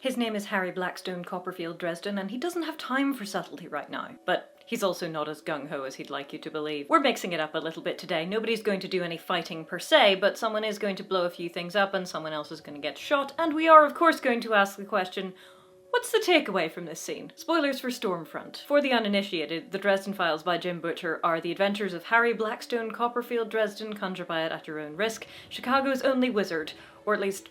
His name is Harry Blackstone Copperfield Dresden, and he doesn't have time for subtlety right now. But he's also not as gung-ho as he'd like you to believe. We're mixing it up a little bit today. Nobody's going to do any fighting per se, but someone is going to blow a few things up and someone else is going to get shot, and we are of course going to ask the question, what's the takeaway from this scene? Spoilers for Stormfront. For the uninitiated, the Dresden Files by Jim Butcher are the adventures of Harry Blackstone Copperfield Dresden, conjure by it at your own risk, Chicago's only wizard, or at least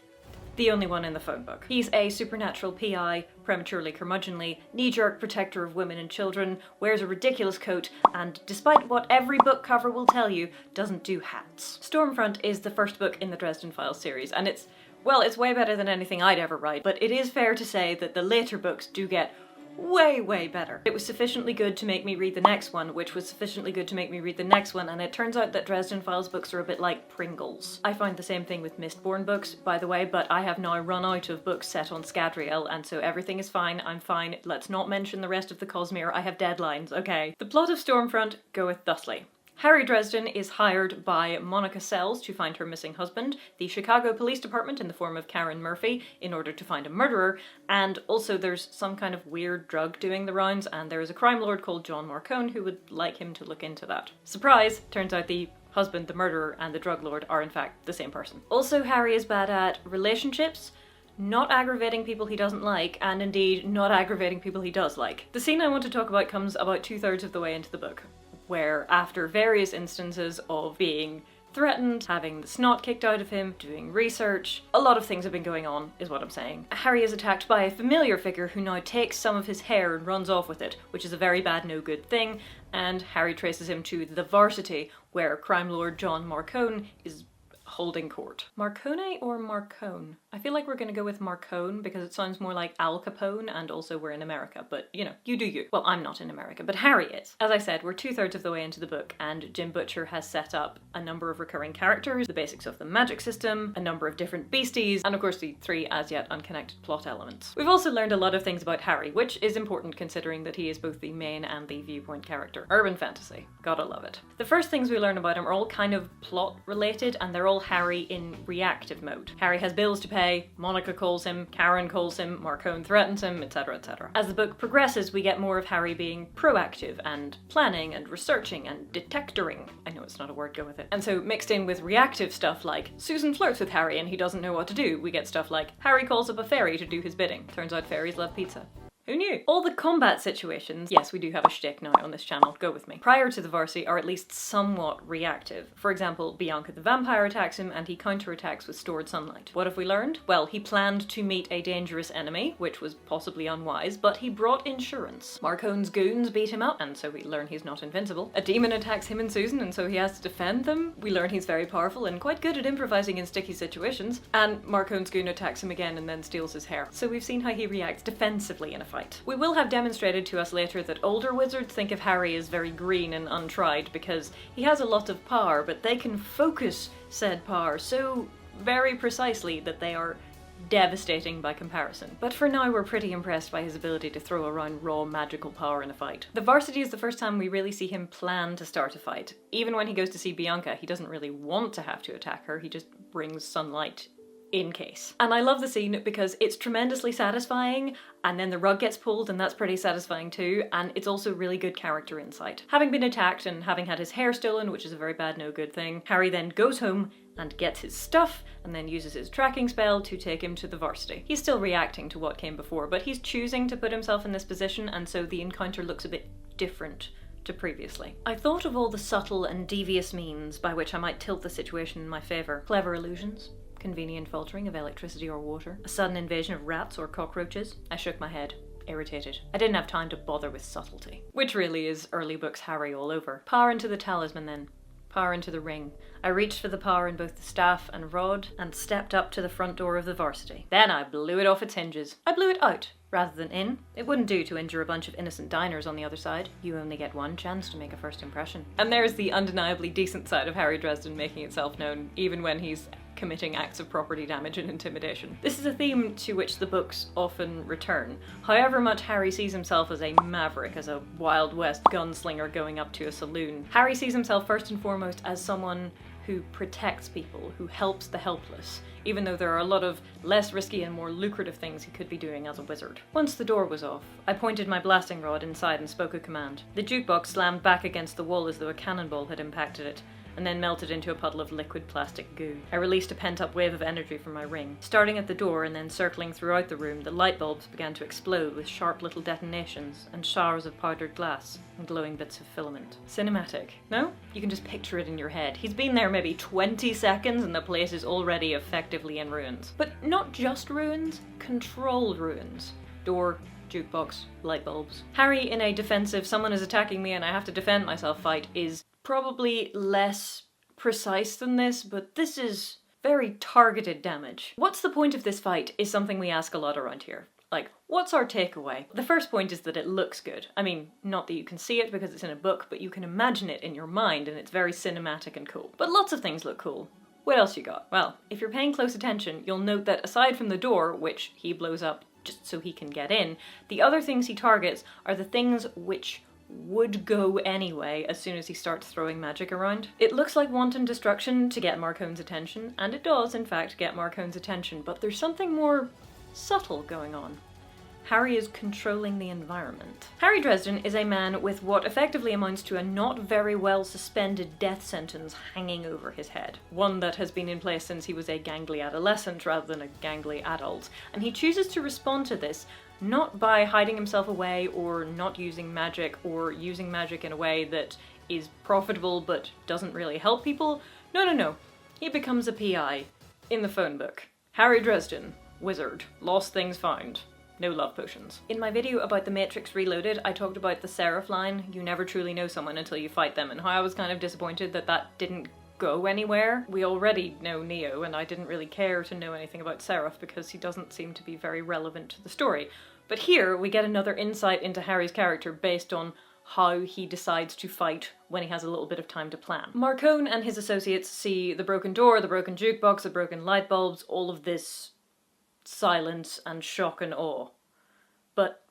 the only one in the phone book. He's a supernatural PI, prematurely curmudgeonly, knee-jerk protector of women and children, wears a ridiculous coat, and despite what every book cover will tell you, doesn't do hats. Stormfront is the first book in the Dresden Files series, and it's way better than anything I'd ever write, but it is fair to say that the later books do get way better. It was sufficiently good to make me read the next one, which was sufficiently good to make me read the next one, and it turns out that Dresden Files books are a bit like Pringles. I find the same thing with Mistborn books, by the way, but I have now run out of books set on Scadrial, and so everything is fine, I'm fine, let's not mention the rest of the Cosmere, I have deadlines, okay? The plot of Stormfront goeth thusly. Harry Dresden is hired by Monica Sells to find her missing husband, the Chicago Police Department in the form of Karen Murphy in order to find a murderer, and also there's some kind of weird drug doing the rounds, and there is a crime lord called John Marcone who would like him to look into that. Surprise! Turns out the husband, the murderer, and the drug lord are in fact the same person. Also, Harry is bad at relationships, not aggravating people he doesn't like, and indeed not aggravating people he does like. The scene I want to talk about comes about 2/3 of the way into the book, where after various instances of being threatened, having the snot kicked out of him, doing research, a lot of things have been going on, is what I'm saying. Harry is attacked by a familiar figure who now takes some of his hair and runs off with it, which is a very bad, no good thing, and Harry traces him to the Varsity, where crime lord John Marcone is holding court. Marcone or Marcone? I feel like we're gonna go with Marcone because it sounds more like Al Capone, and also we're in America, but you know, you do you. Well, I'm not in America, but Harry is. As I said, we're 2/3 of the way into the book, and Jim Butcher has set up a number of recurring characters, the basics of the magic system, a number of different beasties, and of course the 3 as yet unconnected plot elements. We've also learned a lot of things about Harry, which is important considering that he is both the main and the viewpoint character. Urban fantasy. Gotta love it. The first things we learn about him are all kind of plot related, and they're all Harry in reactive mode. Harry has bills to pay, Monica calls him, Karen calls him, Marcone threatens him, etc, etc. As the book progresses, we get more of Harry being proactive and planning and researching and detectoring. I know it's not a word, go with it. And so mixed in with reactive stuff like Susan flirts with Harry and he doesn't know what to do, we get stuff like Harry calls up a fairy to do his bidding. Turns out fairies love pizza. Who knew? All the combat situations, yes, we do have a shtick now on this channel, go with me, prior to the Varsity are at least somewhat reactive. For example, Bianca the vampire attacks him and he counterattacks with stored sunlight. What have we learned? Well, he planned to meet a dangerous enemy, which was possibly unwise, but he brought insurance. Marcone's goons beat him up, and so we learn he's not invincible. A demon attacks him and Susan, and so he has to defend them. We learn he's very powerful and quite good at improvising in sticky situations. And Marcone's goon attacks him again and then steals his hair. So we've seen how he reacts defensively in a fight. We will have demonstrated to us later that older wizards think of Harry as very green and untried because he has a lot of power, but they can focus said power so very precisely that they are devastating by comparison. But for now we're pretty impressed by his ability to throw around raw magical power in a fight. The Varsity is the first time we really see him plan to start a fight. Even when he goes to see Bianca, he doesn't really want to have to attack her, he just brings sunlight in case. And I love the scene because it's tremendously satisfying, and then the rug gets pulled and that's pretty satisfying too, and it's also really good character insight. Having been attacked and having had his hair stolen, which is a very bad no good thing, Harry then goes home and gets his stuff and then uses his tracking spell to take him to the Varsity. He's still reacting to what came before, but he's choosing to put himself in this position, and so the encounter looks a bit different to previously. I thought of all the subtle and devious means by which I might tilt the situation in my favour. Clever illusions, convenient faltering of electricity or water, a sudden invasion of rats or cockroaches. I shook my head, irritated. I didn't have time to bother with subtlety. Which really is early books Harry all over. Power into the talisman then. Power into the ring. I reached for the power in both the staff and rod and stepped up to the front door of the Varsity. Then I blew it off its hinges. I blew it out rather than in. It wouldn't do to injure a bunch of innocent diners on the other side. You only get one chance to make a first impression. And there's the undeniably decent side of Harry Dresden making itself known, even when he's committing acts of property damage and intimidation. This is a theme to which the books often return. However much Harry sees himself as a maverick, as a Wild West gunslinger going up to a saloon, Harry sees himself first and foremost as someone who protects people, who helps the helpless, even though there are a lot of less risky and more lucrative things he could be doing as a wizard. Once the door was off, I pointed my blasting rod inside and spoke a command. The jukebox slammed back against the wall as though a cannonball had impacted it, and then melted into a puddle of liquid plastic goo. I released a pent-up wave of energy from my ring. Starting at the door and then circling throughout the room, the light bulbs began to explode with sharp little detonations and showers of powdered glass and glowing bits of filament. Cinematic. No? You can just picture it in your head. He's been there maybe 20 seconds and the place is already effectively in ruins. But not just ruins, controlled ruins. Door, jukebox, light bulbs. Harry in a defensive, someone is attacking me and I have to defend myself fight is probably less precise than this, but this is very targeted damage. What's the point of this fight is something we ask a lot around here. Like, what's our takeaway? The first point is that it looks good. I mean, not that you can see it because it's in a book, but you can imagine it in your mind and it's very cinematic and cool. But lots of things look cool. What else you got? Well, if you're paying close attention, you'll note that aside from the door, which he blows up just so he can get in, the other things he targets are the things which would go anyway as soon as he starts throwing magic around. It looks like wanton destruction to get Marcone's attention, and it does in fact get Marcone's attention, but there's something more subtle going on. Harry is controlling the environment. Harry Dresden is a man with what effectively amounts to a not very well suspended death sentence hanging over his head. One that has been in place since he was a gangly adolescent rather than a gangly adult, and he chooses to respond to this not by hiding himself away or not using magic or using magic in a way that is profitable but doesn't really help people. No. He becomes a PI in the phone book. Harry Dresden, wizard, lost things found. No love potions. In my video about The Matrix Reloaded, I talked about the Seraph line, you never truly know someone until you fight them, and how I was kind of disappointed that that didn't go anywhere. We already know Neo, and I didn't really care to know anything about Seraph because he doesn't seem to be very relevant to the story. But here we get another insight into Harry's character based on how he decides to fight when he has a little bit of time to plan. Marcone and his associates see the broken door, the broken jukebox, the broken light bulbs, all of this silence and shock and awe. But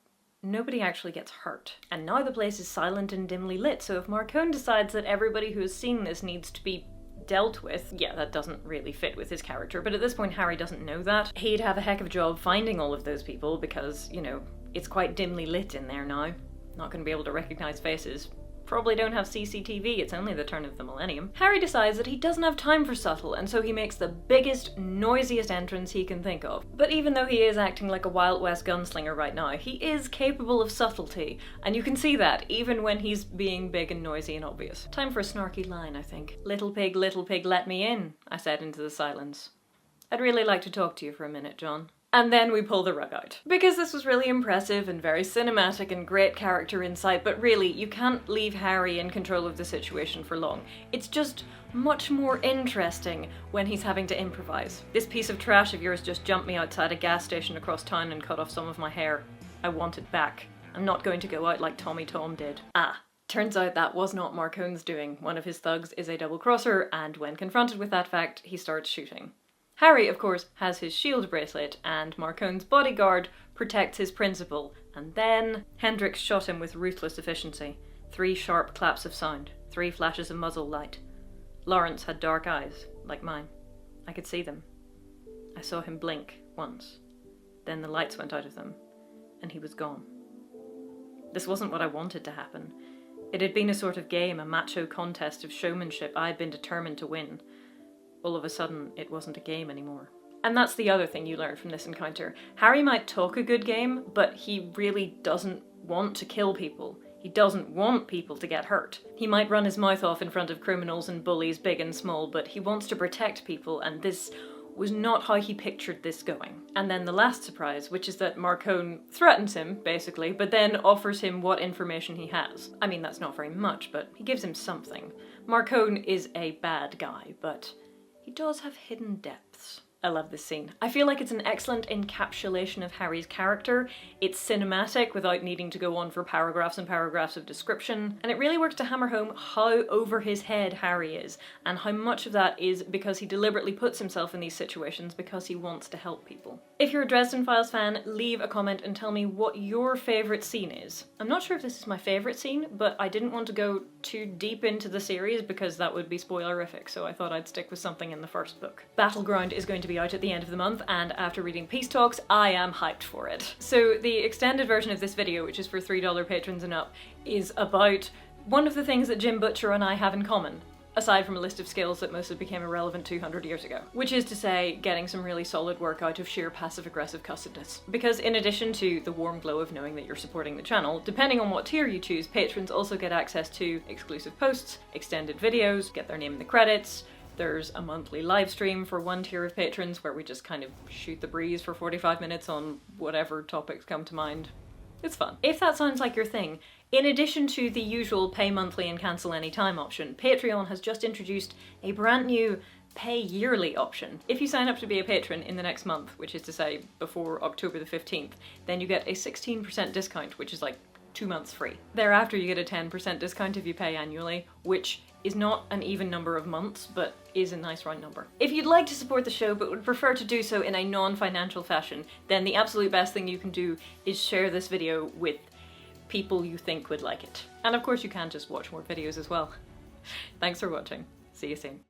nobody actually gets hurt. And now the place is silent and dimly lit, so if Marcone decides that everybody who has seen this needs to be dealt with, yeah, that doesn't really fit with his character, but at this point Harry doesn't know that. He'd have a heck of a job finding all of those people because, you know, it's quite dimly lit in there now. Not going to be able to recognize faces. Probably don't have CCTV, it's only the turn of the millennium. Harry decides that he doesn't have time for subtle, and so he makes the biggest, noisiest entrance he can think of. But even though he is acting like a Wild West gunslinger right now, he is capable of subtlety, and you can see that even when he's being big and noisy and obvious. Time for a snarky line, I think. Little pig, let me in, I said into the silence. I'd really like to talk to you for a minute, John. And then we pull the rug out. Because this was really impressive and very cinematic and great character insight, but really, you can't leave Harry in control of the situation for long. It's just much more interesting when he's having to improvise. This piece of trash of yours just jumped me outside a gas station across town and cut off some of my hair. I want it back. I'm not going to go out like Tommy Tom did. Turns out that was not Marcone's doing. One of his thugs is a double-crosser, and when confronted with that fact, he starts shooting. Harry, of course, has his shield bracelet, and Marcone's bodyguard protects his principal, and then Hendrix shot him with ruthless efficiency. 3 sharp claps of sound, 3 flashes of muzzle light. Lawrence had dark eyes, like mine. I could see them. I saw him blink once. Then the lights went out of them, and he was gone. This wasn't what I wanted to happen. It had been a sort of game, a macho contest of showmanship I had been determined to win. All of a sudden, it wasn't a game anymore. And that's the other thing you learn from this encounter. Harry might talk a good game, but he really doesn't want to kill people. He doesn't want people to get hurt. He might run his mouth off in front of criminals and bullies big and small, but he wants to protect people, and this was not how he pictured this going. And then the last surprise, which is that Marcone threatens him, basically, but then offers him what information he has. I mean, that's not very much, but he gives him something. Marcone is a bad guy, but he does have hidden depths. I love this scene. I feel like it's an excellent encapsulation of Harry's character. It's cinematic without needing to go on for paragraphs and paragraphs of description, and it really works to hammer home how over his head Harry is, and how much of that is because he deliberately puts himself in these situations because he wants to help people. If you're a Dresden Files fan, leave a comment and tell me what your favourite scene is. I'm not sure if this is my favourite scene, but I didn't want to go too deep into the series because that would be spoilerific, so I thought I'd stick with something in the first book. Battleground is going to be out at the end of the month, and after reading Peace Talks, I am hyped for it. So the extended version of this video, which is for $3 patrons and up, is about one of the things that Jim Butcher and I have in common, aside from a list of skills that mostly became irrelevant 200 years ago. Which is to say, getting some really solid work out of sheer passive-aggressive cussedness. Because in addition to the warm glow of knowing that you're supporting the channel, depending on what tier you choose, patrons also get access to exclusive posts, extended videos, get their name in the credits. There's a monthly live stream for one tier of patrons where we just kind of shoot the breeze for 45 minutes on whatever topics come to mind. It's fun. If that sounds like your thing, in addition to the usual pay monthly and cancel anytime option, Patreon has just introduced a brand new pay yearly option. If you sign up to be a patron in the next month, which is to say before October the 15th, then you get a 16% discount, which is like 2 months free. Thereafter you get a 10% discount if you pay annually, which is not an even number of months, but is a nice round number. If you'd like to support the show but would prefer to do so in a non-financial fashion, then the absolute best thing you can do is share this video with people you think would like it. And of course you can just watch more videos as well. Thanks for watching. See you soon.